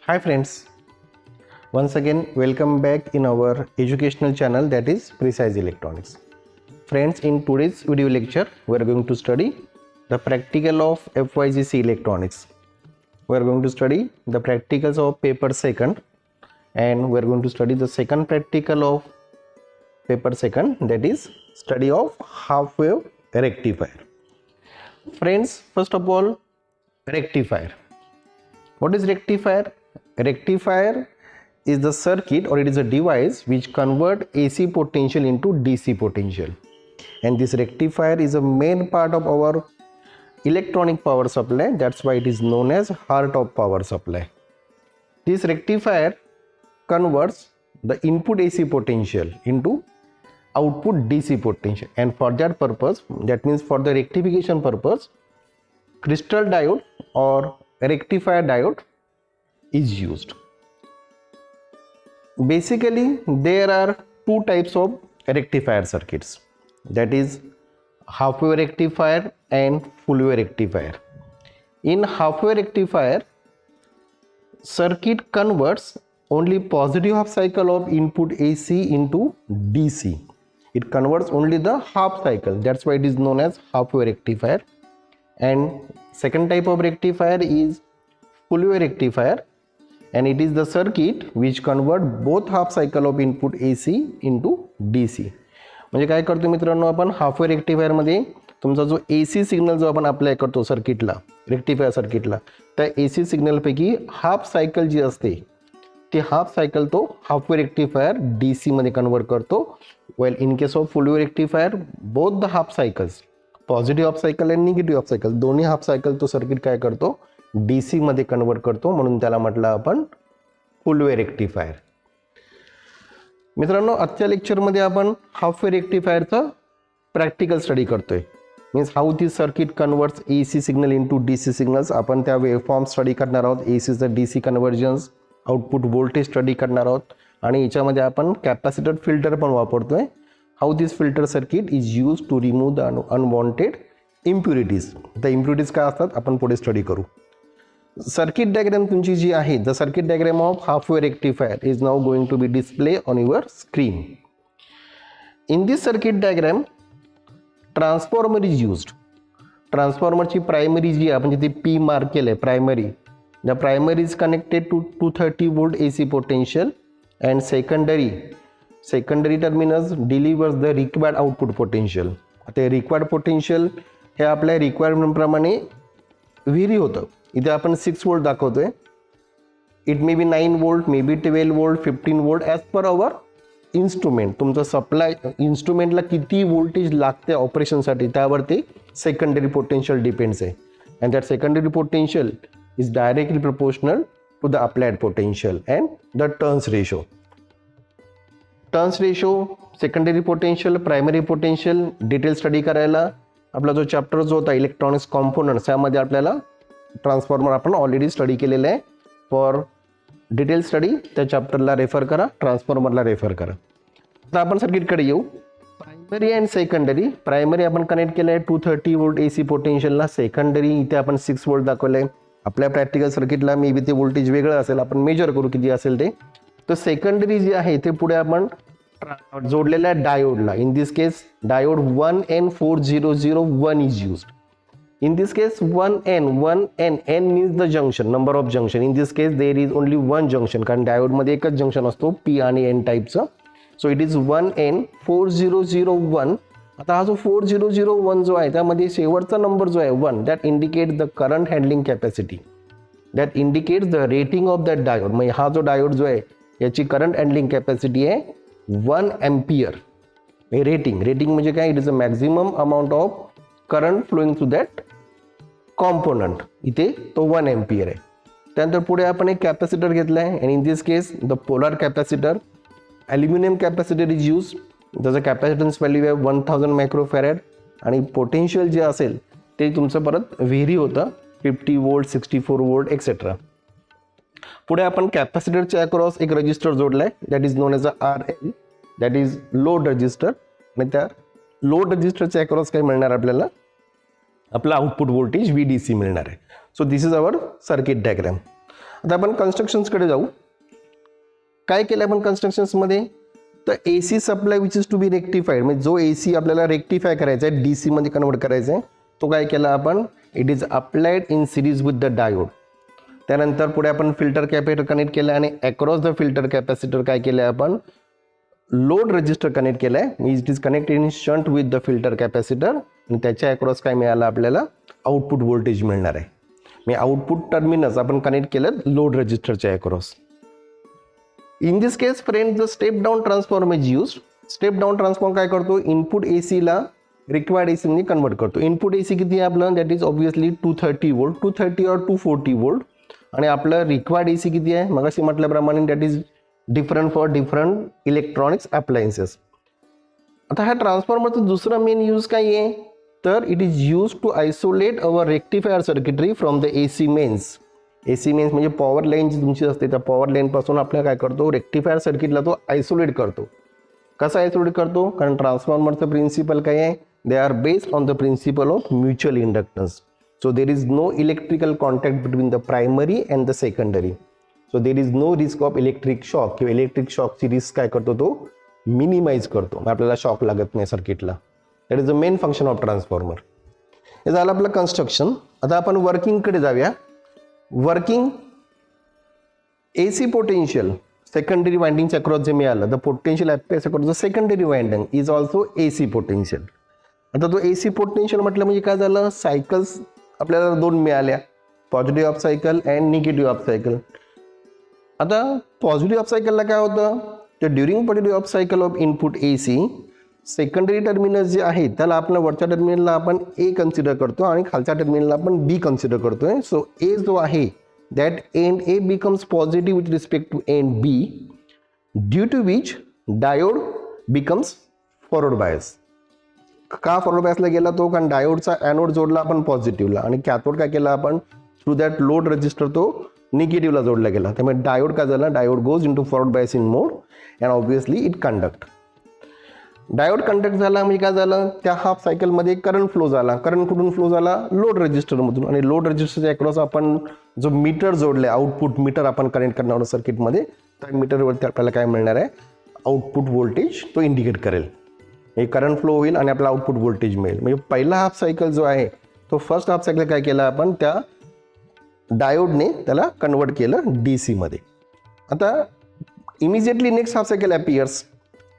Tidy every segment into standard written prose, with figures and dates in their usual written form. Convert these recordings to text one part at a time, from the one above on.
Hi friends, once again welcome back in our educational channel, that is Precise Electronics. Friends, in today's video lecture we are going to study the practical of FYGC electronics. We are going to study the practicals of paper second, and we are going to study the second practical of paper second, that is study of half wave rectifier. Friends, first of all, rectifier. What is rectifier? Rectifier is the circuit, or it is a device which convert AC potential into DC potential, and this rectifier is a main part of our electronic power supply. That's why it is known as heart of power supply. This rectifier converts the input AC potential into output DC potential, and for that purpose, that means for the rectification purpose, crystal diode or rectifier diode is used. Basically, there are two types of rectifier circuits, that is half wave rectifier and full wave rectifier. In half wave rectifier, circuit converts only positive half cycle of input AC into DC. It converts only the half cycle, that's why it is known as half wave rectifier. And second type of rectifier is full wave rectifier, and it is the circuit which convert both half cycle of input AC into DC. म्हणजे काय करतो मित्रांनो, आपण half wave rectifier मध्ये तुमचा जो AC signal जो आपण अप्लाय करतो सर्किटला, रेक्टिफायर सर्किटला, त्या AC सिग्नल पैकी हाफ सायकल जी असते ती हाफ सायकल तो हाफ वेव रेक्टिफायर DC मध्ये कन्वर्ट करतो. Well in case of full wave rectifier, both the half cycles, positive half cycle आणि निगेटिव्ह हाफ सायकल, दोन्ही हाफ सायकल तो सर्किट काय करतो, DC मध्ये कन्वर्ट करतो, म्हणून त्याला म्हटलं आपण फुल वेव रेक्टिफायर. मित्रांनो, आजच्या लेक्चरमध्ये आपण हाफ वेव रेक्टिफायरचं प्रॅक्टिकल स्टडी करतोय. Means how this circuit converts AC signal into DC signals. आपण त्या वेवफॉर्म स्टडी करणार आहोत, ACचं DC conversions, output voltage study करणार आहोत, आणि याच्यामध्ये आपण कॅपॅसिटर फिल्टर पण वापरतोय. How this filter circuit is use to remove the unwanted impurities. The impurities काय असतात आपण पुढे स्टडी करू. सर्किट डायग्राम तुमची जी आहे, the circuit diagram of half wave rectifier is now going to be display on your screen. In this circuit diagram transformer is used. ट्रान्सफॉर्मरची primary जी आपण जिथे P मार्क केलं आहे, primary, the primary is connected to 230 volt AC potential, and secondary terminals delivers the required output potential. आता required potential हे आपल्या रिक्वायरमेंटप्रमाणे very होतं. इथे आपण 6 वोल्ट दाखवतोय. It may be 9 volt, may be 12 volt, 15 volt, as per our instrument. तुमचं supply इन्स्ट्रुमेंटला किती वोल्टेज लागते ऑपरेशनसाठी त्यावरती सेकंडरी पोटेन्शियल डिपेंड्स आहे, and that secondary potential is directly proportional to the applied potential and the turns ratio. Turns ratio, secondary potential, primary potential detail study करायला आपला जो चॅप्टर जो होता इलेक्ट्रॉनिक्स कॉम्पोनंट्स, त्यामध्ये आपल्याला ट्रान्सफॉर्मर आपण ऑलरेडी स्टडी केलेलं आहे. फॉर डिटेल स्टडी त्या चॅप्टरला रेफर करा, ट्रान्सफॉर्मरला रेफर करा. आता आपण सर्किटकडे येऊ. Primary and secondary. प्रायमरी आपण कनेक्ट केलं आहे 230 वोल्ट AC पोटेन्शियलला. सेकंडरी इथे आपण 6 वोल्ट दाखवलं आहे. आपल्या प्रॅक्टिकल सर्किटला मे बी ते व्होल्टेज वेगळं असेल, आपण मेजर करू किती असेल ते. तर सेकंडरी जी आहे ते पुढे आपण जोडलेल्या डायोडला, in this case diode 1N4001 is used. In this case 1N, N means the junction, number of junction. In this case there is only one junction, कारण डायोड मध्ये एकच जंक्शन असतो P आणि N टाईपचं. So it is 1N4001. आता हा जो 4001 जो आहे त्यामध्ये शेवटचा नंबर जो आहे 1, that indicate the current handling capacity, that indicates the rating of that diode. मग हा जो डायोड जो आहे याची करंट हँडलिंग कॅपॅसिटी आहे 1 एम्पियर. रेटिंग म्हणजे काय, it is a maximum amount of current flowing through that component. इथे तो 1 एम्पियर आहे. त्यानंतर पुढे आपण एक कॅपॅसिटर घेतला आहे, and in this case the polar capacitor, aluminium capacitor is use. त्याचं कॅपॅसिटन्स व्हॅल्यू आहे 1000 मायक्रोफॅरेड, आणि पोटेन्शियल जे असेल ते तुमचं परत व्हेरी होतं, 50 वोल्ट, 64 वोल्ट एक्सेट्रा. पुढे आपण कॅपॅसिटरच्या अक्रॉस एक रजिस्टर जोडला आहे, that is known as RL, that is load register. आणि त्या लोड रजिस्टरच्या अक्रॉस काय मिळणार आपल्याला, आपला आउटपुट व्होल्टेज VDC मिळणार आहे. So this is our circuit diagram. आता आपण कन्स्ट्रक्शन्सकडे जाऊ. काय केलं आपण कन्स्ट्रक्शन्समध्ये, तर A C supply which is to be rectified, म्हणजे जो ए सी आपल्याला रेक्टिफाय करायचा आहे, डी सीमध्ये कन्वर्ट करायचा आहे, तो काय केला आपण, it is applied in series with the diode. त्यानंतर पुढे आपण फिल्टर कॅपेसिटर कनेक्ट केलं आणि अक्रॉस द फिल्टर कॅपॅसिटर काय केलं आपण, लोड रजिस्टर कनेक्ट केलं आहे. It is connected in shunt with the filter capacitor आणि त्याच्या अक्रॉस काय मिळालं आपल्याला, आउटपुट व्होल्टेज मिळणार आहे. मी आउटपुट टर्मिनल्स आपण कनेक्ट केलं लोड रजिस्टरच्या across. In this case friend the step down transform is use. Step down transform काय करतो, इनपुट ए सीला रिक्वायर्ड ए सीमध्ये कन्वर्ट करतो. इनपुट ए सी किती आहे आपलं, दॅट इज ऑब्वियसली 230 वोल्ट, 230 और 240 वोल्ट. आणि आपलं रिक्वायर्ड ए सी किती आहे, मगाशी म्हटल्याप्रमाणे that is different for different electronics appliances. आता ह्या ट्रान्सफॉर्मरचं दुसरं मेन यूज काय आहे, तर it is use to isolate our rectifier circuitry from the A C mains. A C mains म्हणजे पॉवर लाईन जी तुमची असते, त्या पॉवर लाईनपासून आपल्याला काय करतो, रेक्टिफायर सर्किटला तो आयसोलेट करतो. कसं आयसोलेट करतो, कारण ट्रान्सफॉर्मरचं प्रिन्सिपल काय आहे, they are based on the principle of mutual inductance. So there is no electrical contact between the primary and the secondary. So there is no risk of electric shock, किंवा electric शॉकची risk काय करतो, तो minimise करतो, आपल्याला shock लागत नाही सर्किटला. That is the main function of transformer. हे झालं आपलं कन्स्ट्रक्शन. आता आपण वर्किंगकडे जाऊया. Working A C potential secondary वाइंडिंगच्या अक्रॉस जे मिळालं, the potential applies across the secondary winding is also A C potential. आता तो ए सी पोटेन्शियल म्हटलं म्हणजे काय झालं, सायकल्स आपल्याला दोन मिळाल्या, positive half cycle and negative half cycle. आता पॉझिटिव्ह ऑफ सायकलला काय होतं, तर during positive half cycle of input A C secondary terminal जे आहे त्याला आपण वरच्या टर्मिनलला आपण ए कन्सिडर करतो आणि खालच्या टर्मिनलला आपण बी कन्सिडर करतोय. सो ए जो आहे that end A becomes positive with respect to end B, due to which diode becomes forward bias. का फॉरवर्ड बायसला गेला तो, कारण डायोडचा ॲनोड जोडला आपण पॉझिटिव्हला आणि कॅथोड काय केला आपण, थ्रू दॅट लोड रजिस्टर तो निगेटिव्हला जोडला गेला. त्यामुळे डायोड काय झाला, diode goes into forward bias in mode and obviously it conduct. Diode conduct झाला म्हणजे काय झालं, त्या हाफ सायकलमध्ये करंट फ्लो झाला. करंट कुठून फ्लो झाला, लोड रजिस्टरमधून. आणि लोड रजिस्टरच्या अक्रॉस आपण जो मीटर जोडले, आउटपुट मीटर आपण कनेक्ट करणार आहोत सर्किटमध्ये, त्या मीटरवरती आपल्याला काय मिळणार आहे, आउटपुट व्होल्टेज तो इंडिकेट करेल. हे करंट फ्लो होईल आणि आपला आउटपुट व्होल्टेज मिळेल. म्हणजे पहिला हाफ सायकल जो आहे तो फर्स्ट हाफ सायकल काय केला आपण, त्या डायोडने त्याला कन्वर्ट केलं डी सीमध्ये. आता immediately next half cycle appears.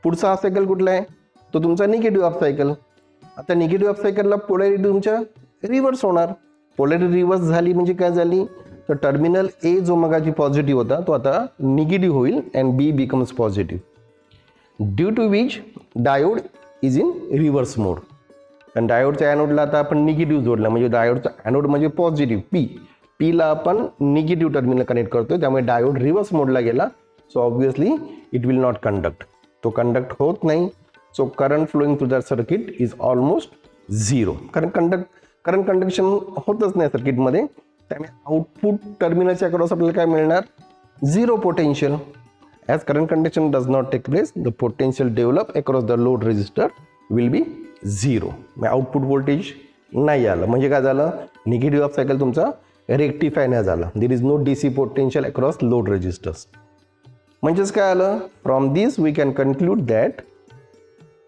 पुढचा हाफ सायकल कुठला आहे, तो तुमचा निगेटिव्ह हाफ सायकल. आता निगेटिव्ह हाफ सायकलला पोलॅरिटी तुमच्या रिव्हर्स होणार. पोलॅरिटी रिव्हर्स झाली म्हणजे काय झाली, तर टर्मिनल ए जो मगाची पॉझिटिव्ह होता तो आता निगेटिव्ह होईल and B becomes positive, due to which diode is in reverse mode. आणि डायोडच्या ॲनोडला आता आपण निगेटिव्ह जोडला, म्हणजे डायोडचा ॲनोड म्हणजे पॉझिटिव्ह पी, पीला आपण निगेटिव्ह टर्मिनल कनेक्ट करतोय, त्यामुळे डायोड रिव्हर्स मोडला गेला. So obviously it will not conduct, तो कंडक्ट होत नाही. So current flowing through that circuit is almost zero, कारण करंट कंडक्शन होतच नाही सर्किटमध्ये. त्यामुळे आउटपुट टर्मिनलच्या अक्रॉस आपल्याला काय मिळणार, zero potential. As current conduction does not take place, the potential develop across the load resistor will be zero. मग आउटपुट व्होल्टेज नाही आलं म्हणजे काय झालं, निगेटिव्ह ऑफ सायकल तुमचा रेक्टिफाय नाही झाला. There is no D C potential across load resistors. म्हणजेच काय आलं, from this we can conclude that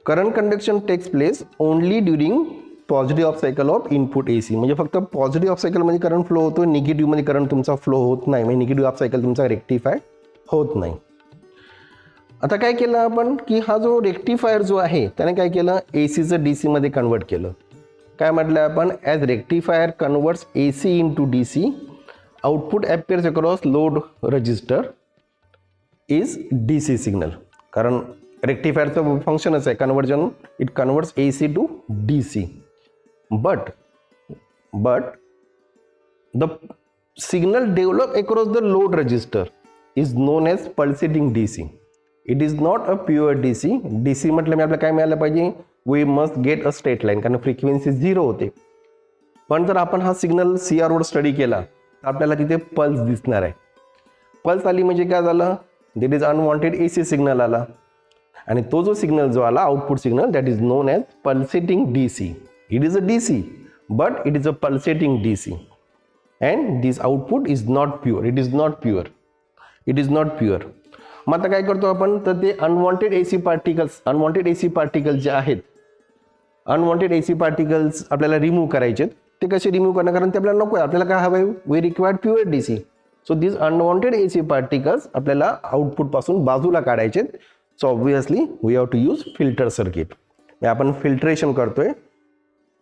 current conduction takes place only during positive half cycle of input A C. म्हणजे फक्त positive of सायकलमध्ये current flow होतो, निगेटिव्हमध्ये current तुमचा flow होत नाही, म्हणजे निगेटिव्ह ऑफ सायकल तुमचा रेक्टिफाय होत नाही. आता काय केलं आपण, की हा जो रेक्टिफायर जो आहे त्याने काय केलं, ए सीचं डी सीमध्ये कन्वर्ट केलं. काय म्हटलं आपण, as rectifier converts A C into D C, output appears across load register is D C signal. कारण रेक्टिफायरचं फंक्शनच आहे conversion, it converts A C to D C. but the signal developed across the load register is known as pulsating DC. It is not a pure DC. DC म्हटलं मी आपल्याला काय मिळालं पाहिजे, we must get a straight line, कारण frequency 0 होते. पण जर आपण हा सिग्नल CR वर स्टडी केला तर आपल्याला तिथे पल्स दिसणार आहे. पल्स आली म्हणजे काय झालं, देट इज अनवॉन्टेड AC सिग्नल आला. आणि तो जो सिग्नल जो आला, output signal, that is non as pulsating DC. It is a DC, but it is a pulsating DC. And this output is not pure. It is not pure. It is not pure. मग आता काय करतो आपण, तर ते unwanted AC particles जे आहेत, unwanted AC particles आपल्याला रिमूव्ह करायचे. ते कसे रिमूव्ह करणार, कारण ते आपल्याला नको आहे. आपल्याला काय हवं आहे, we required pure DC. So this unwanted AC particles आपल्याला आउटपुट पासून बाजूला काढायचे. So obviously we have to use filter circuit. आपण फिल्ट्रेशन करतोय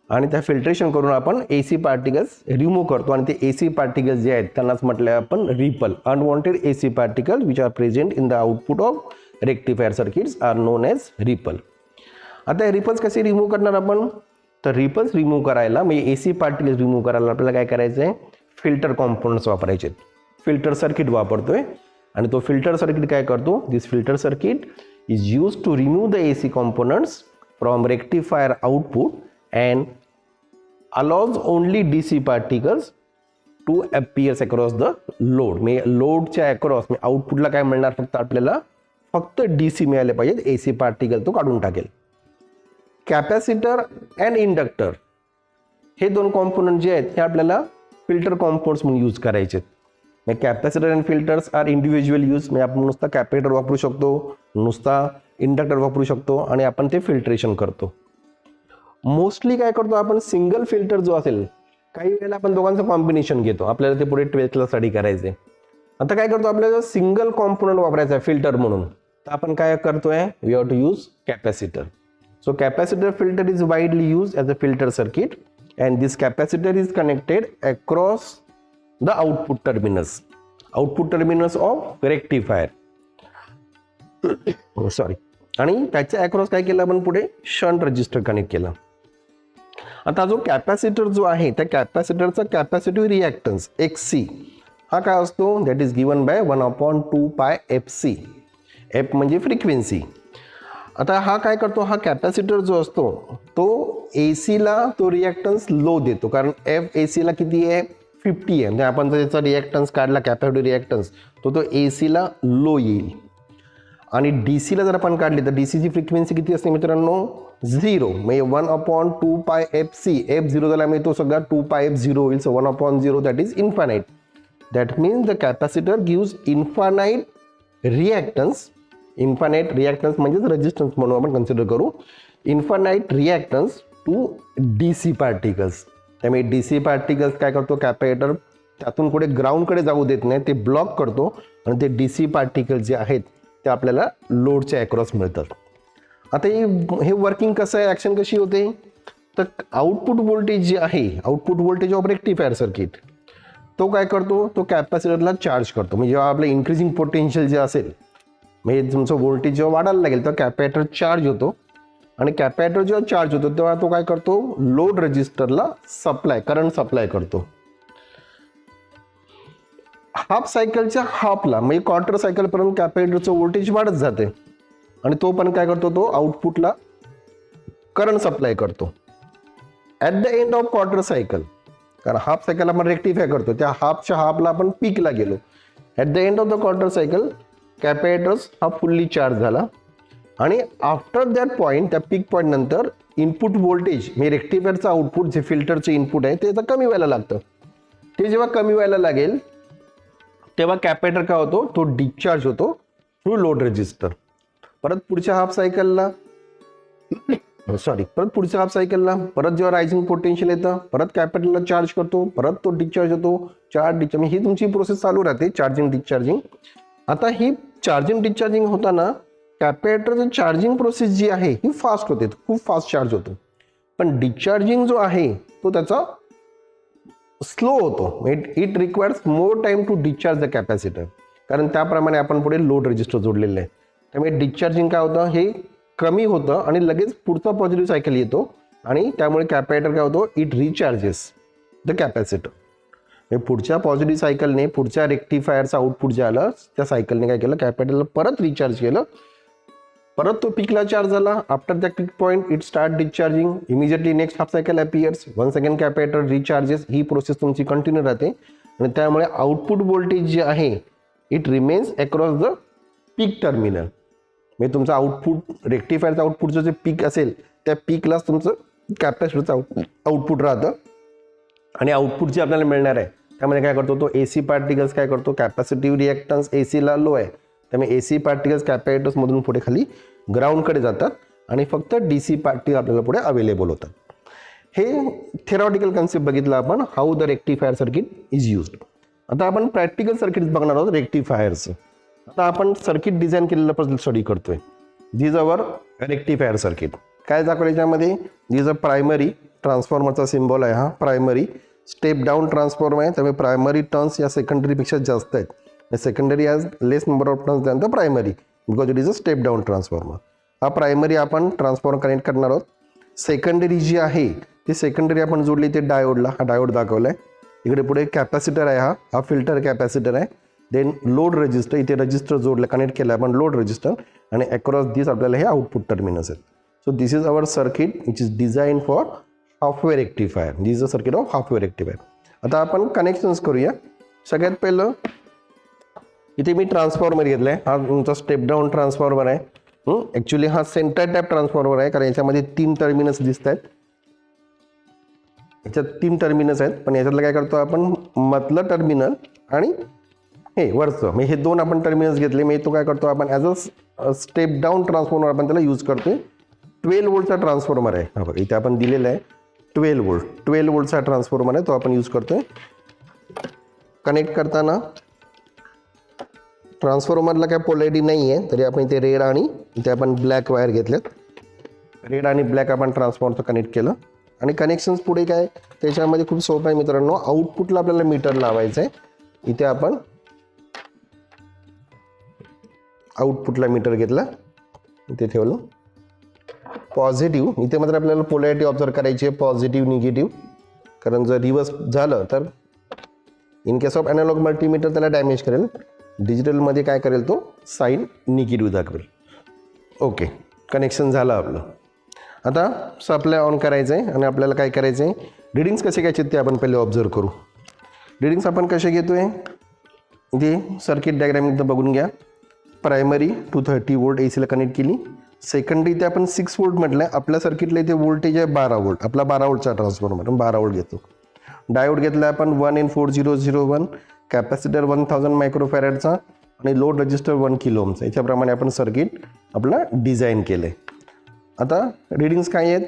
आणि त्या फिल्ट्रेशन करून आपण एसी पार्टिकल्स रिमूव्ह करतो. आणि ते एसी पार्टिकल्स जे आहेत त्यांनाच म्हटलं आपण ripple. Unwanted AC particle which are present in the output of rectifier circuits are known as ripple. आता हे रिपल्स कसे रिमूव्ह करणार आपण, तर रिपल्स रिमूव्ह करायला म्हणजे एसी पार्टिकल्स रिमूव्ह करायला आपल्याला काय करायचं आहे, फिल्टर कॉम्पोनंट्स वापरायचे. फिल्टर सर्किट वापरतोय आणि तो फिल्टर सर्किट काय करतो, this filter circuit is use to remove the AC components from rectifier output and allows only DC particles to appears across the load. म्हणजे लोडच्या अक्रॉस आउटपुटला काय मिळणार, फक्त DC मिळाले पाहिजेत. एसी पार्टिकल तो काढून टाकेल. कॅपॅसिटर अँड इंडक्टर हे दोन कॉम्पोनंट जे आहेत हे आपल्याला फिल्टर कॉम्पोनंट्स म्हणून यूज करायचे. Capacitor and filters are individual use. म्हणजे आपण नुसता कॅपॅसिटर वापरू शकतो, नुसता इंडक्टर वापरू शकतो आणि आपण ते फिल्ट्रेशन करतो. मोस्टली काय करतो आपण, सिंगल फिल्टर जो असेल, काही वेळेला आपण दोघांचं कॉम्बिनेशन घेतो. आपल्याला ते पुढे 12th ला स्टडी करायचे. आता काय करतो, आपल्याला सिंगल कॉम्पोनंट वापरायचा आहे फिल्टर म्हणून, तर आपण काय करतोय, we have to use capacitor. So capacitor filter is widely use as a filter circuit and this capacitor is connected across the output terminals of rectifier. Sorry. आणि त्याच्या अक्रॉस काय केलं आपण, पुढे शंट रजिस्टर कनेक्ट केला. आता जो capacitor जो आहे त्या कॅपॅसिटरचा कॅपॅसिटिव्ह रिॲक्टन्स XC हा काय असतो, that is given by 1/2πfc. F म्हणजे फ्रिक्वेन्सी. आता हा काय करतो, हा कॅपॅसिटर जो असतो तो एसीला तो रिॲक्टन्स लो देतो, कारण AC ला किती आहे, 50 आहे. म्हणजे आपण जर त्याचा रिॲक्टन्स काढला, कॅपॅसिटिव्ह रिॲक्टन्स, तो एसीला लो येईल. आणि डीसीला जर आपण काढली तर डीसीची फ्रिक्वेन्सी किती असते मित्रांनो, 0. म्हणजे 1/2πfc. F0 झाला म्हणजे तो सगळा 2πf0 होईल. So 1/0 that is infinite. That means the capacitor gives infinite reactance. Infinite reactance म्हणजेच रेजिस्टन्स म्हणून आपण कन्सिडर करू. Infinite reactance to DC particles. त्यामुळे DC पार्टिकल्स काय करतो, कॅपॅसिटर त्यातून कुठे ग्राउंडकडे जाऊ देत नाही, ते ब्लॉक करतो आणि ते DC पार्टिकल्स जे आहेत ते आपल्याला लोडच्या अक्रॉस मिळतात. आता हे वर्किंग कसं आहे, ॲक्शन कशी होते, तर आउटपुट व्होल्टेज जे आहे, output voltage of rectifier circuit, तो काय करतो, तो कॅपॅसिटरला चार्ज करतो. म्हणजे जेव्हा आपलं इन्क्रीजिंग पोटेन्शियल जे असेल, म्हणजे तुमचं व्होल्टेज जेव्हा वाढायला लागेल तर कॅपॅसिटर चार्ज होतो. आणि कॅपॅसिटर जेव्हा चार्ज होतो तेव्हा तो काय करतो, लोड रजिस्टरला करंट सप्लाय करतो. हाफ सायकलच्या हाफला म्हणजे क्वार्टर सायकलपर्यंत कॅपॅसिटरचं व्होल्टेज वाढत जाते आणि तो पण काय करतो, तो आउटपुटला करंट सप्लाय करतो. At the end of quarter cycle, कारण हाफ सायकल आपण रेक्टिफाय करतो, त्या हाफला आपण पीकला गेलो. At the end of the quarter cycle capacitors हा फुल्ली चार्ज झाला आणि आफ्टर दॅट पॉईंट, त्या पीक पॉईंट नंतर इनपुट व्होल्टेज म्हणजे रेक्टिफायरचं आउटपुट जे फिल्टरचे इनपुट आहे ते कमी व्हायला लागतं. ते जेव्हा कमी व्हायला लागेल तेव्हा कॅपॅसिटर काय होतो, तो डिस्चार्ज होतो थ्रू लोड रेजिस्टर. परत पुढच्या हाफ सायकलला परत जेव्हा रायझिंग पोटेन्शियल येतं, परत कॅपॅसिटरला चार्ज करतो, परत तो डिस्चार्ज होतो. ही तुमची प्रोसेस चालू राहते, चार्जिंग डिस्चार्जिंग. आता ही चार्जिंग डिस्चार्जिंग होताना कॅपॅसिटरचं चार्जिंग प्रोसेस जी आहे ही फास्ट होते, खूप फास्ट चार्ज होतो. पण डिस्चार्जिंग जो आहे तो त्याचा स्लो होतो. It requires more time to discharge the capacitor, कारण त्याप्रमाणे आपण पुढे लोड रजिस्टर जोडलेलं आहे. त्यामुळे डिस्चार्जिंग काय होतं, हे कमी होतं आणि लगेच पुढचा पॉझिटिव्ह सायकल येतो आणि त्यामुळे कॅपॅसिटर काय होतो, इट रिचार्जेस द कॅपॅसिटर. पुढच्या पॉझिटिव्ह सायकलने, पुढच्या रेक्टिफायरचं आउटपुट जे आलं त्या सायकलने काय केलं, कॅपॅसिटरला परत रिचार्ज केलं. परत तो पीकला चार्ज झाला. After the peak point it start discharging. Immediately next half cycle appears. Once again capacitor recharges. ही प्रोसेस तुमची कंटिन्यू राहते आणि त्यामुळे आउटपुट व्होल्टेज जे आहे it remains across the peak terminal. म्हणजे तुमचं आउटपुट, रेक्टिफायरचं आउटपुटचं जे पीक असेल त्या पीकलाच तुमचं कॅपॅसिटरचं आउटपुट राहतं आणि आउटपुट जे आपल्याला मिळणार आहे त्यामध्ये काय करतो तो AC पार्टिकल्स काय करतो, कॅपॅसिटिव्ह रिॲक्टन्स ACला लो आहे, त्यामुळे AC पार्टिकल्स कॅपॅसिटर्समधून पुढे खाली ग्राउंडकडे जातात आणि फक्त DC पार्टिकल आपल्याला पुढे अवेलेबल होतात. हे थेरॉटिकल कन्सेप्ट बघितलं आपण, how the rectifier circuit is used. आता आपण प्रॅक्टिकल सर्किट बघणार आहोत रेक्टिफायरचं. आता आपण सर्किट डिझाईन केलेलं स्टडी करतोय. दिस अवर रेक्टिफायर सर्किट. काय दाखवलं याच्यामध्ये, दिस अ प्रायमरी, ट्रान्सफॉर्मरचा सिम्बॉल आहे हा प्रायमरी. स्टेप डाऊन ट्रान्सफॉर्मर आहे, त्यामुळे प्रायमरी टर्न्स या सेकंडरीपेक्षा जास्त आहेत. Secondary has less number of turns than the primary because it is a step down transformer. हा प्रायमरी आपण ट्रान्सफॉर्मर कनेक्ट करणार आहोत. सेकंडरी जी आहे ती सेकंडरी आपण जोडली ते डायोडला, हा डायोड दाखवला आहे. इकडे पुढे कॅपॅसिटर आहे, हा फिल्टर कॅपॅसिटर आहे. देन लोड रजिस्टर, इथे रजिस्टर जोडलं कनेक्ट केलं आपण लोड रजिस्टर, आणि अक्रॉस दिस आपल्याला हे आउटपुट टर्मिनल्स आहेत. So this is our circuit which is design for halfway rectifier. This is a circuit of halfway rectifier. आता आपण कनेक्शन्स करूया. सगळ्यात पहिलं इथे मी ट्रान्सफॉर्मर घेतला आहे, हा तुमचा स्टेप डाऊन ट्रान्सफॉर्मर आहे. ॲक्च्युली हा सेंटर टाईप ट्रान्सफॉर्मर आहे, कारण याच्यामध्ये 3 टर्मिनल्स दिसत आहेत. याच्यात 3 टर्मिनल्स आहेत, पण याच्यातलं काय करतो आपण, मधलं टर्मिनल आणि हे वरचं, म्हणजे हे 2 आपण टर्मिनल्स घेतले. मी तो काय करतो आपण as a step down transformer आपण त्याला यूज करतोय. 12 वोल्टचा ट्रान्सफॉर्मर आहे, हा बघा इथे आपण दिलेला आहे 12 वोल्टचा ट्रान्सफॉर्मर आहे, तो आपण यूज करतोय. कनेक्ट करताना ट्रान्सफॉर्मरला काय पोलॅरिटी नाही आहे, तरी आपण इथे रेड आणि इथे आपण ब्लॅक वायर घेतलेत. रेड आणि ब्लॅक आपण ट्रान्सफॉर्मरचं कनेक्ट केलं. आणि कनेक्शन्स पुढे काय त्याच्यामध्ये खूप सोपं आहे मित्रांनो. आउटपुटला आपल्याला मीटर लावायचं आहे. इथे आपण आउटपुटला मीटर घेतला, इथे ठेवलं. पॉझिटिव्ह, इथे मात्र आपल्याला पोलॅरिटी ऑब्झर्व करायची आहे, पॉझिटिव्ह निगेटिव्ह. कारण जर रिव्हर्स झालं तर in case of analogue multimeter त्याला डॅमेज करेल. डिजिटलमध्ये काय करेल तो साईन निगेटिव्ह दाखवेल. ओके, कनेक्शन झालं आपलं. आता सप्लाय ऑन करायचं आहे आणि आपल्याला काय करायचं आहे, रिडिंग्स कसे घ्यायचे ते आपण पहिले ऑब्झर्व करू. रिडिंग्स आपण कसे घेतो आहे, इथे सर्किट डायग्राम एकदा बघून घ्या. प्रायमरी 230 वोल्ट ACला कनेक्ट केली. सेकंडरी इथे आपण 6 वोल्ट म्हटलं आहे. आपल्या सर्किटला इथे वोल्टेज आहे 12 वोल्ट, आपला 12 वोल्टचा ट्रान्सफॉर्मर 12 वोल्ट घेतो. डायोड घेतला आपण 1N4001, कॅपॅसिटर 1000 मायक्रोफॅरेडचा आणि लोड रजिस्टर 1 किलो ओमचा. याच्याप्रमाणे आपण सर्किट आपलं डिझाईन केलं आहे. आता रिडिंग्स काय आहेत,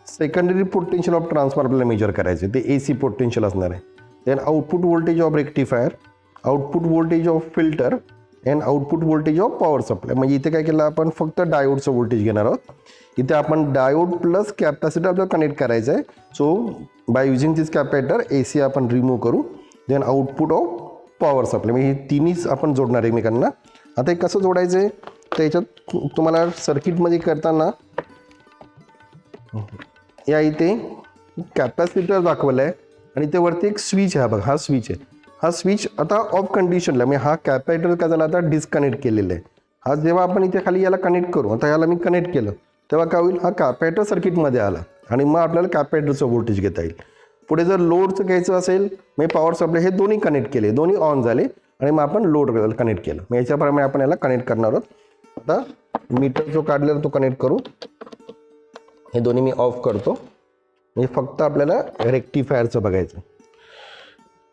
सेकंडरी पोटेन्शियल ऑफ ट्रान्सफॉर्मर आपल्याला मेजर करायचे, ते AC पोटेन्शियल असणार आहे. Then output voltage of rectifier, output voltage of filter and output voltage of power supply. म्हणजे इथे काय केलं आपण फक्त डायोडचं व्होल्टेज घेणार आहोत. इथे आपण डायोड प्लस कॅपॅसिटर आपल्याला कनेक्ट करायचं आहे. So by using this capacitor AC आपण रिमूव्ह करू. Then output of power supply, म्हणजे हे तिन्हीच आपण जोडणार एकमेकांना. आता हे कसं जोडायचं आहे, तर याच्यात तुम्हाला सर्किटमध्ये करताना या इथे कॅपॅसिटर दाखवलं आहे आणि ते वरती एक स्विच आहे, बघा हा स्विच आहे. हा स्विच आता ऑफ कंडिशनला, म्हणजे हा कॅपॅसिटर काय झाला आता डिस्कनेक्ट केलेला आहे. हा जेव्हा आपण इथे खाली याला कनेक्ट करू, आता याला मी कनेक्ट केलं तेव्हा काय होईल, हा कॅपॅसिटर सर्किटमध्ये आला आणि मग आपल्याला कॅपॅसिटरचं व्होल्टेज घेता येईल. पुढे जर लोडचं घ्यायचं असेल, म्हणजे पॉवर सप्लाय, हे दोन्ही कनेक्ट केले, दोन्ही ऑन झाले आणि मग आपण लोड कनेक्ट केलं. मग याच्याप्रमाणे आपण याला कनेक्ट करणार आहोत. आता मीटर जो काढलेला तो कनेक्ट करू. हे दोन्ही मी ऑफ करतो. म्हणजे फक्त आपल्याला रेक्टिफायरचं बघायचं.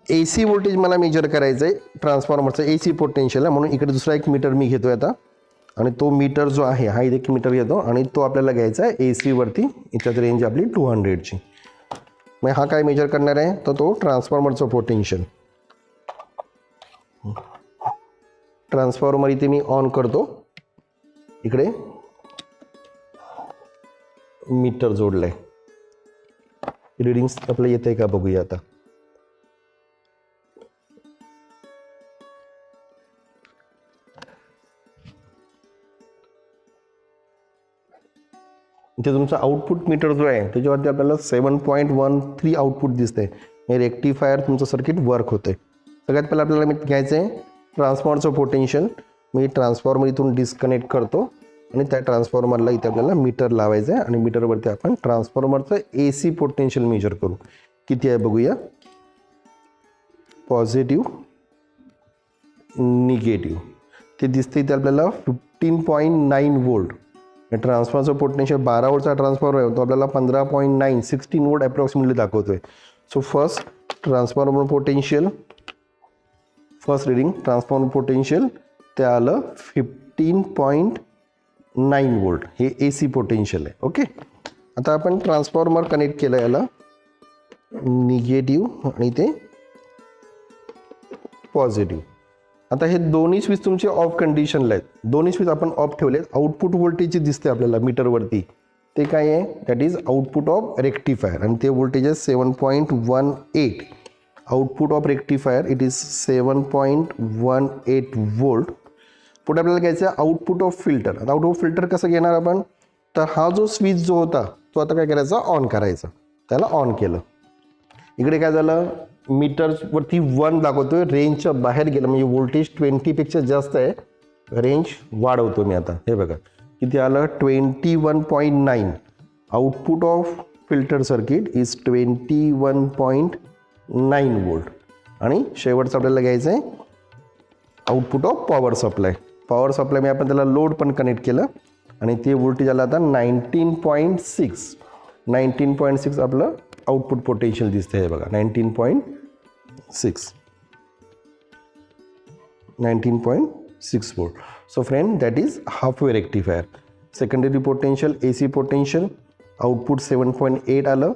AC व्होल्टेज मला मेजर करायचं आहे ट्रान्सफॉर्मरचं, AC पोटेन्शियल आहे, म्हणून इकडे दुसरा एक मीटर मी घेतो आता. आणि तो मीटर जो आहे हा एक मीटर घेतो आणि तो आपल्याला घ्यायचा आहे AC वरती. याच्यात रेंज आपली 200ची. मग हा काय मेजर करणार आहे, तर तो ट्रान्सफॉर्मरचं पोटेन्शियल. ट्रान्सफॉर्मर इथे मी ऑन करतो. इकडे मीटर जोडलंय. रिडिंग्स आपलं येते का बघूया आता. इथे तुमचा आउटपुट मीटर जो आहे त्याच्यावरती आपल्याला 7.13 आउटपुट दिसतंय. हे रेक्टिफायर तुमचं सर्किट वर्क होतंय. सगळ्यात पहिलं आपल्याला मी घ्यायचं आहे ट्रान्सफॉर्मरचं पोटेन्शियल. मी ट्रान्सफॉर्मर इथून डिस्कनेक्ट करतो आणि त्या ट्रान्सफॉर्मरला इथे आपल्याला मीटर लावायचं आहे आणि मीटरवरती आपण ट्रान्सफॉर्मरचं AC पोटेन्शियल मेजर करू. किती आहे बघूया. पॉझिटिव्ह निगेटिव्ह ते दिसते इथे आपल्याला 15.9 वोल्ट. ट्रान्सफॉर्मरचं पोटेन्शियल 12 वोल्टचा ट्रान्सफॉर्मर आहे तो आपल्याला 15.9 16 वोल्ट अप्रॉक्सिमेटली दाखवतोय. So first transformer potential, first reading transformer potential ते आलं 15.9 वोल्ट, हे AC पोटेन्शियल आहे. ओके, आता आपण ट्रान्सफॉर्मर कनेक्ट केलं याला निगेटिव्ह आणि ते पॉझिटिव्ह. आता हे दोन्ही स्विच तुमचे ऑफ कंडिशनला आहेत, दोन्ही स्विच आपण ऑफ ठेवले. आउटपुट व्होल्टेज जे दिसते आपल्याला मीटरवरती ते काय आहे, that is output of rectifier आणि ते व्होल्टेज आहे 7.18. Output of rectifier it is 7.18 volt. पुढे आपल्याला घ्यायचं आहे आउटपुट ऑफ फिल्टर. आता आउटपुट ऑफ फिल्टर कसं घेणार आपण, तर हा जो स्विच जो होता तो आता काय करायचा, ऑन करायचा. त्याला ऑन केलं. इकडे काय झालं, मीटरवरती 1 दाखवतोय, रेंजच्या बाहेर गेलं म्हणजे व्होल्टेज 20पेक्षा जास्त आहे. रेंज वाढवतो मी आता, हे बघा किती आलं 21.9. Output of filter circuit is 21.9 volt. आणि शेवटचं आपल्याला घ्यायचं आहे output of power supply. Power supply मी आपण त्याला लोड पण कनेक्ट केलं आणि ते व्होल्टेज आलं आता 19.6. 19.6 आपलं आउटपुट पोटेन्शियल दिसतं आहे बघा, 19.6 volt. So friend that is half way rectifier. Secondary potential AC potential, output 7.8 आलं.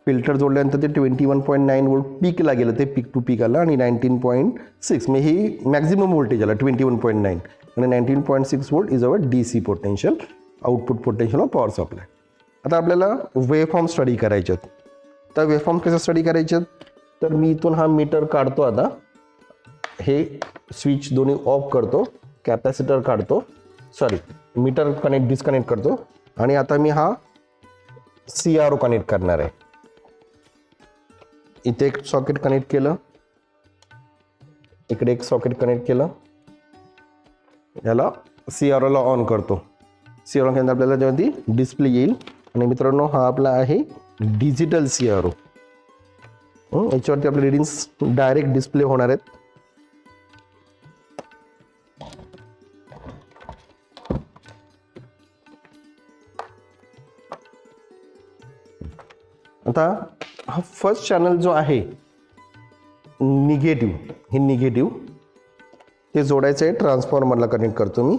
फिल्टर जोडल्यानंतर ते 21.9 वोल्ट पीकला गेलं, ते पीक टू पीक आलं आणि 19.6 म्हणजे ही मॅक्झिमम व्होल्टेज आलं 21.9 आणि 19.6 volt is our DC potential, output potential of power supply. आता आपल्याला वेवफॉर्म स्टडी करायचे आहेत. तर वेवफॉर्म कसं स्टडी करायचे आहेत, तर मी इथून हा मीटर काढतो. आता हे स्विच दोन्ही ऑफ करतो, कॅपॅसिटर काढतो, सॉरी मीटर कनेक्ट डिस्कनेक्ट करतो आणि आता मी हा CRO कनेक्ट करणार आहे. इथे एक सॉकेट कनेक्ट केलं, इकडे एक सॉकेट कनेक्ट केलं, याला CROला ऑन करतो. CRO केल्यानंतर आपल्याला जेव्हा ती डिस्प्ले येईल. आणि मित्रांनो हा आपला आहे डिजिटल CRO. याच्यावरती आपले रिडिंग्स डायरेक्ट डिस्प्ले होणार आहेत. आता हा फर्स्ट चॅनल जो आहे निगेटिव्ह, हे निगेटिव्ह ते जोडायचं आहे ट्रान्सफॉर्मरला कनेक्ट करतो मी.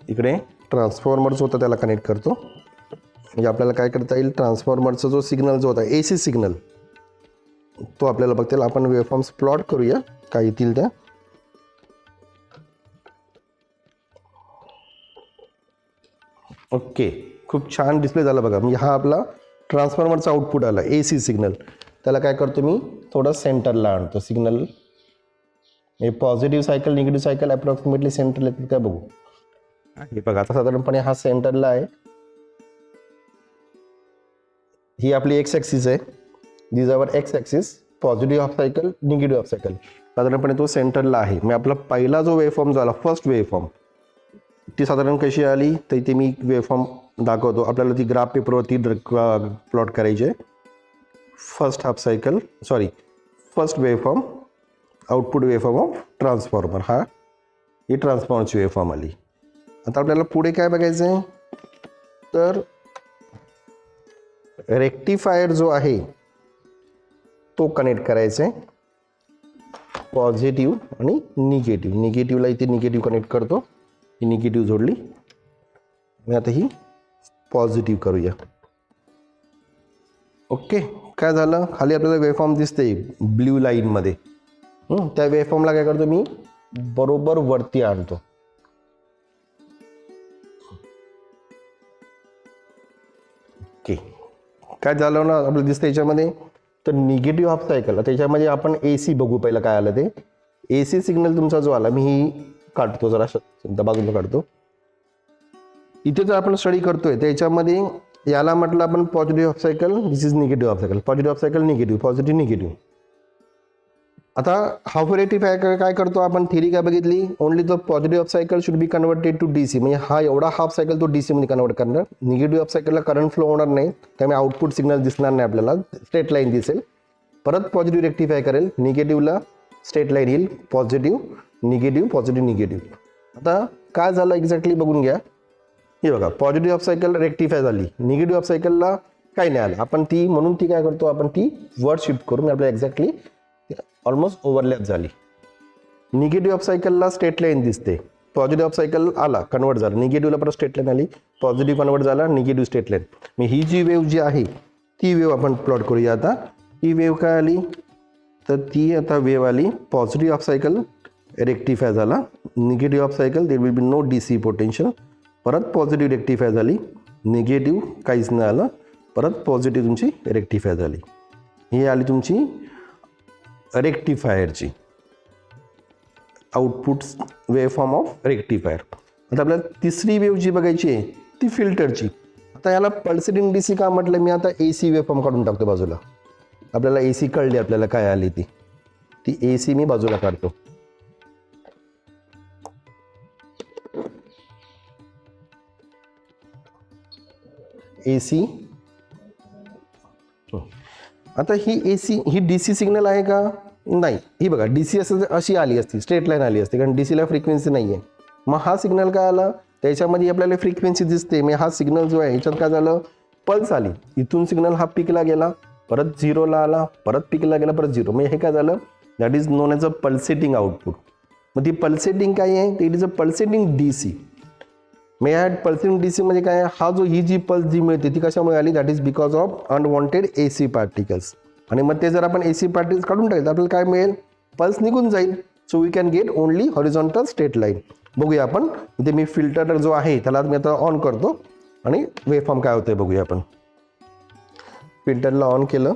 इकडे ट्रान्सफॉर्मर जो होता त्याला कनेक्ट करतो. म्हणजे आपल्याला काय करता येईल, ट्रान्सफॉर्मरचा जो सिग्नल जो होता AC सिग्नल तो आपल्याला बघता येईल. आपण वेवफॉर्म्स प्लॉट करूया काय येतील त्या. ओके, खूप छान डिस्प्ले झाला बघा. म्हणजे हा आपला ट्रान्सफॉर्मरचा आउटपुट आला AC सिग्नल. त्याला काय करतो मी, थोडं सेंटरला आणतो सिग्नल. हे positive cycle negative cycle approximately सेंटरला येतील काय बघू. हे बघा आता साधारणपणे हा सेंटरला आहे. ही आपली एक्स ॲक्सिस आहे, this our X axis, positive half cycle negative half cycle. साधारणपणे तो सेंटरला आहे. मी आपला पहिला जो वेवफॉर्म झाला फर्स्ट वेवफॉर्म ती साधारण कशी आली तर इथे मी वेवफॉर्म दाखवतो. आपल्याला ती ग्राफ पेपरवरती प्लॉट करायची आहे. First half cycle sorry first waveform, output waveform of transformer. हा ही ट्रान्सफॉर्मरची वेवफॉर्म आली. आता आपल्याला पुढे काय बघायचं आहे, तर रेक्टिफायर जो आहे तो कनेक्ट करायचा आहे. पॉझिटिव्ह आणि निगेटिव्ह. निगेटिव्हला इथे निगेटिव्ह कनेक्ट करतो. ही निगेटिव्ह जोडली. मी आता ही पॉझिटिव्ह करूया. ओके, काय झालं, खाली आपल्याला वेवफॉर्म दिसते ब्ल्यू लाईनमध्ये. त्या वेवफॉर्मला काय करतो मी, बरोबर वरती आणतो. ओके, काय झालं ना आपल्याला दिसतं याच्यामध्ये, तर निगेटिव्ह हाफ सायकल. त्याच्यामध्ये आपण AC बघू पहिलं काय आलं ते. AC सिग्नल तुमचा जो आला, मी ही काढतो जरा बाजूला काढतो. इथे जर आपण स्टडी करतोय तर याच्यामध्ये याला म्हटलं आपण positive half cycle, this is negative half cycle. Positive half cycle negative, positive negative. आता हाफ रेक्टिफायर काय करतो आपण, थिअरी काय बघितली, only the positive half cycle should be converted to DC. म्हणजे हा एवढा हाफ सायकल तो DC मध्ये कन्वर्ट करणार. निगेटिव्ह हाफ सायकलला करंट फ्लो होणार नाही, त्यामुळे आउटपुट सिग्नल दिसणार नाही आपल्याला, स्ट्रेट लाईन दिसेल. परत पॉझिटिव्ह रेक्टिफाय करेल, निगेटिव्हला स्ट्रेट लाईन येईल, पॉझिटिव्ह निगेटिव्ह पॉझिटिव्ह निगेटिव्ह. आता काय झालं एक्झॅक्टली बघून घ्या. हे बघा, पॉझिटिव्ह हाफ सायकल रेक्टिफाय झाली, निगेटिव्ह हाफ सायकलला काही नाही आलं, आपण ती म्हणून ती काय करतो, आपण ती वर शिफ्ट करून आपल्याला एक्झॅक्टली ऑलमोस्ट ओव्हरलॅप झाली. निगेटिव्ह ऑफ सायकलला स्ट्रेट लाईन दिसते, पॉझिटिव्ह ऑफ सायकल आला कन्वर्ट झाला, निगेटिव्हला परत स्ट्रेट लाईन आली, पॉझिटिव्ह कन्वर्ट झाला, निगेटिव्ह स्ट्रेट लाईन. मग ही जी वेव्ह जी आहे ती वेव्ह आपण प्लॉट करूया. आता ही वेव्ह काय आली, तर ती आता वेव्ह आली पॉझिटिव्ह ऑफ सायकल रेक्टिफाय झाला, negative half cycle there will be no D C potential, परत पॉझिटिव्ह रेक्टिफाय झाली, निगेटिव्ह काहीच नाही आलं, परत पॉझिटिव्ह तुमची रेक्टिफाय झाली. ही आली तुमची रेक्टिफायरची output wave form of rectifier. आता आपल्याला तिसरी वेव्ह जी बघायची आहे ती फिल्टरची. आता याला पल्सेटिंग डी सी का म्हटलं, मी आता ए सी वेव्ह फॉर्म काढून टाकतो बाजूला. आपल्याला ए सी कळली, आपल्याला काय आली ती ए सी मी बाजूला काढतो. ए सी. आता ही ए सी ही डी सी सिग्नल आहे का, नाही. ही बघा डी सी असं अशी आली असती, स्ट्रेट लाईन आली असते, कारण डी सीला फ्रिक्वेन्सी नाही आहे. मग हा सिग्नल काय आला, त्याच्यामध्ये आपल्याला फ्रिक्वेन्सी दिसते. मग हा सिग्नल जो आहे ह्याच्यात काय झालं, पल्स आली, इथून सिग्नल हा पिकला गेला, परत झिरोला आला, परत पिकला गेला, परत झिरो. मग हे काय झालं, that is known as a pulsating output. मग ती पल्सेटिंग काय आहे, it is a pulsating D C. मग या पल्सेटिंग डी सीमध्ये काय आहे, हा जो ही जी पल्स जी मिळते ती कशामुळे आली, that is because of unwanted A C particles. आणि मग ते जर आपण ए सी पार्टिकल्स काढून टाकले तर आपल्याला काय मिळेल, पल्स निघून जाईल. So we can get only horizontal straight line. बघूया आपण, इथे मी फिल्टर जो आहे त्याला मी आता ऑन करतो आणि वेव्हफॉर्म काय होतंय बघूया आपण. फिल्टरला ऑन केलं,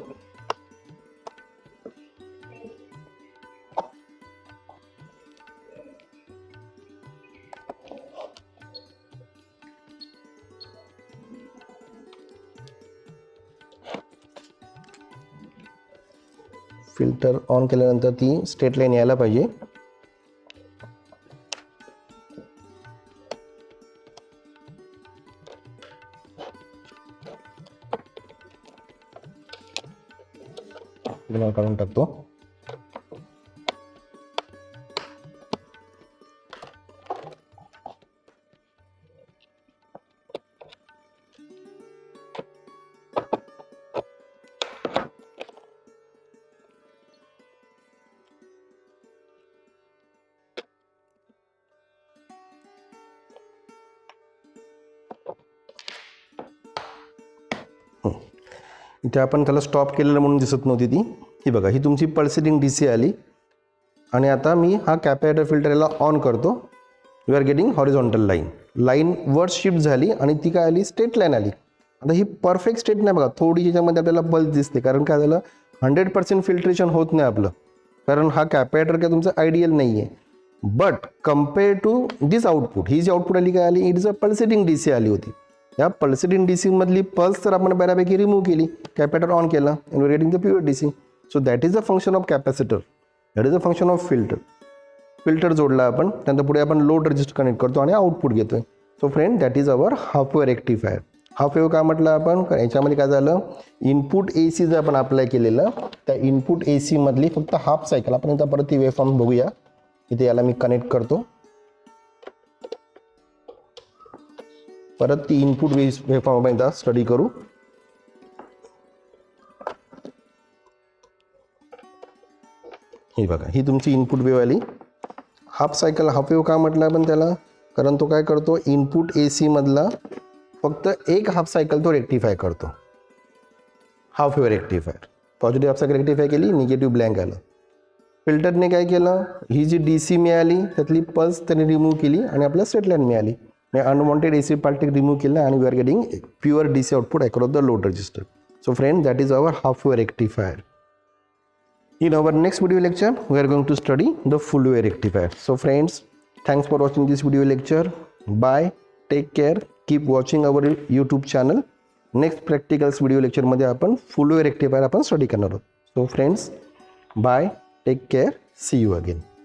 फिल्टर ऑन केल्यानंतर ती स्ट्रेट लाईन यायला पाहिजे. काढून टाकतो. इथे आपण त्याला स्टॉप केलेलं म्हणून दिसत नव्हती ती. ही बघा, ही तुमची पल्सेटिंग डी सी आली. आणि आता मी हा कॅपॅसिटर फिल्टर याला ऑन करतो. You are getting horizontal line वर शिफ्ट झाली आणि ती काय आली, स्ट्रेट लाईन आली. आता ही परफेक्ट स्ट्रेट नाही बघा, थोडी ह्याच्यामध्ये आपल्याला पल्स दिसते. कारण काय झालं, 100% फिल्ट्रेशन होत नाही आपलं, कारण हा कॅपॅसिटर काय तुमचं आयडियल नाही आहे. But compare to this output, ही जी आउटपुट आली काय आली, it is a pulsating D C आली होती. या पल्सेटिंग डी सी मधली पल्स तर आपण बऱ्यापैकी रिमूव्ह केली, कॅपॅसिटर ऑन केलं, and we getting the pure D C. So that is a function of capacitor, that is a function of filter. Filter जोडला आपण, त्यानंतर पुढे आपण लोड रेजिस्टर कनेक्ट करतो आणि आउटपुट घेतोय. So friend, that is our half wave rectifier. Half wave का म्हटलं आपण, कारण याच्यामध्ये काय झालं, इनपुट ए सी जर आपण अप्लाय केलेलं, त्या इनपुट ए सी मधली फक्त हाफ सायकल आपण आता परत ती वेव्ह फॉर्म बघूया. इथे याला मी कनेक्ट करतो, परत ती इनपुट वेव्ह फॉर्म आपण एकदा स्टडी करू. ही बघा, ही तुमची इनपुट वेव्ह आली. हाफ सायकल हाफ वेव्ह का म्हटलं आपण त्याला, कारण तो काय करतो, इनपुट ए सी मधला फक्त एक हाफ सायकल तो रेक्टिफाय करतो. Half wave rectifier. Positive half cycle rectify केली, निगेटिव्ह ब्लँक आलं. फिल्टरने काय केलं, ही जी डी सी मिळाली त्यातली पल्स त्याने रिमूव्ह केली आणि आपल्याला स्ट्रेट लाईन मिळाली. Unwanted A C particle remove केलं आणि we are getting pure D C output across the load resistor. So friend, that is our half wave rectifier. In our next video lecture, we are going to study the full wave rectifier. So friends, thanks for watching this video lecture. Bye. Take care. Keep watching our YouTube channel. Next practicals video lecture मध्ये आपण full wave rectifier आपण study करणार आहोत. So friends, bye. Take care. See you again.